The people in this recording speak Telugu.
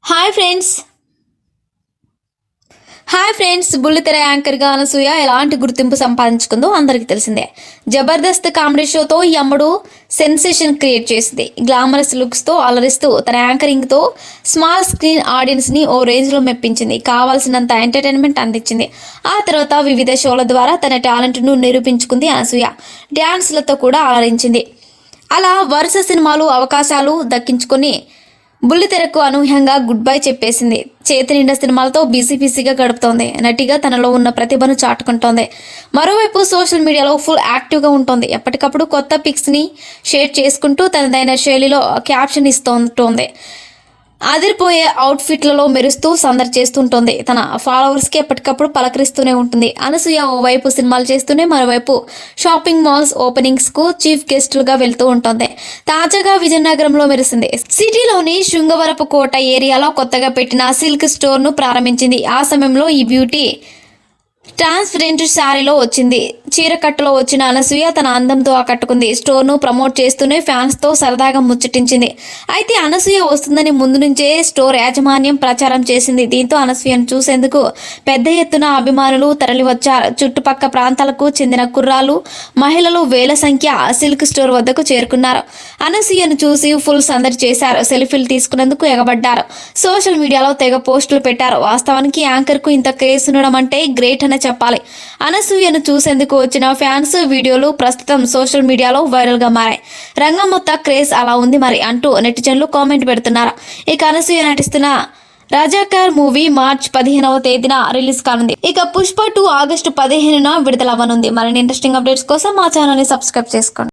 హాయ్ ఫ్రెండ్స్ బుల్లితెర యాంకర్గా అనసూయ ఎలాంటి గుర్తింపు సంపాదించుకుందో అందరికీ తెలిసిందే. జబర్దస్త్ కామెడీ షోతో ఈ అమ్మడు సెన్సేషన్ క్రియేట్ చేసింది. గ్లామరస్ లుక్స్తో అలరిస్తూ తన యాంకరింగ్తో స్మాల్ స్క్రీన్ ఆడియన్స్ని ఓ రేంజ్లో మెప్పించింది. కావాల్సినంత ఎంటర్టైన్మెంట్ అందించింది. ఆ తర్వాత వివిధ షోల ద్వారా తన టాలెంట్ను నిరూపించుకుంది అనసూయ. డ్యాన్స్లతో కూడా అలరించింది. అలా వరుస సినిమాలు అవకాశాలు దక్కించుకొని బుల్లితెరకు అనూహ్యంగా గుడ్ బై చెప్పేసింది. చేతి నిండా సినిమాలతో బిజీగా గడుపుతోంది. నటిగా తనలో ఉన్న ప్రతిభను చాటుకుంటోంది. మరోవైపు సోషల్ మీడియాలో ఫుల్ యాక్టివ్గా ఉంటుంది. ఎప్పటికప్పుడు కొత్త పిక్స్ని షేర్ చేసుకుంటూ తనదైన శైలిలో క్యాప్షన్ ఇస్తుంటోంది. అదిరిపోయే అవుట్ఫిట్లలో మెరుస్తూ సందడి చేస్తుంటుంది. తన ఫాలోవర్స్కి ఎప్పటికప్పుడు పలకరిస్తూనే ఉంటుంది. అనసూయ ఓవైపు సినిమాలు చేస్తూనే మరోవైపు షాపింగ్ మాల్స్ ఓపెనింగ్స్కు చీఫ్ గెస్టులుగా వెళ్తూ ఉంటుంది. తాజాగా విజయనగరంలో మెరిసింది. సిటీలోని శృంగవరపు కోట ఏరియాలో కొత్తగా పెట్టిన సిల్క్ స్టోర్ను ప్రారంభించింది. ఆ సమయంలో ఈ బ్యూటీ ట్రాన్స్పరెంట్ శారీలో వచ్చింది. చీరకట్టులో వచ్చిన అనసూయ తన అందంతో ఆకట్టుకుంది. స్టోర్ను ప్రమోట్ చేస్తూనే ఫ్యాన్స్తో సరదాగా ముచ్చటించింది. అయితే అనసూయ వస్తుందని ముందు నుంచే స్టోర్ యాజమాన్యం ప్రచారం చేసింది. దీంతో అనసూయను చూసేందుకు పెద్ద ఎత్తున అభిమానులు తరలివచ్చారు. చుట్టుపక్కల ప్రాంతాలకు చెందిన కుర్రాలు, మహిళలు వేల సంఖ్య సిల్క్ స్టోర్ వద్దకు చేరుకున్నారు. అనసూయను చూసి ఫుల్ సందడి చేశారు. సెల్ఫీలు తీసుకునేందుకు ఎగబడ్డారు. సోషల్ మీడియాలో తెగ పోస్టులు పెట్టారు. వాస్తవానికి యాంకర్కు ఇంత క్రేజ్ ఉండడం అంటే గ్రేట్ అనే చెప్పాలి. అనసూయను చూసేందుకు వచ్చిన ఫ్యాన్స్ వీడియోలు ప్రస్తుతం సోషల్ మీడియాలో వైరల్ గా మారాయి. రంగం మొత్తం క్రేజ్ అలా ఉంది మరి అంటూ నెటిజన్లు కామెంట్ పెడుతున్నారు. ఇక అనసూయ నటిస్తున్న రాజాకార్ మూవీ మార్చ్ 15వ తేదీన రిలీజ్ కానుంది. ఇక పుష్ప 2 ఆగస్టు 15న విడుదలవ్వనుంది. మరిన్ని ఇంట్రెస్టింగ్ అప్డేట్స్ కోసం మా ఛానల్ ని సబ్స్క్రైబ్ చేసుకోండి.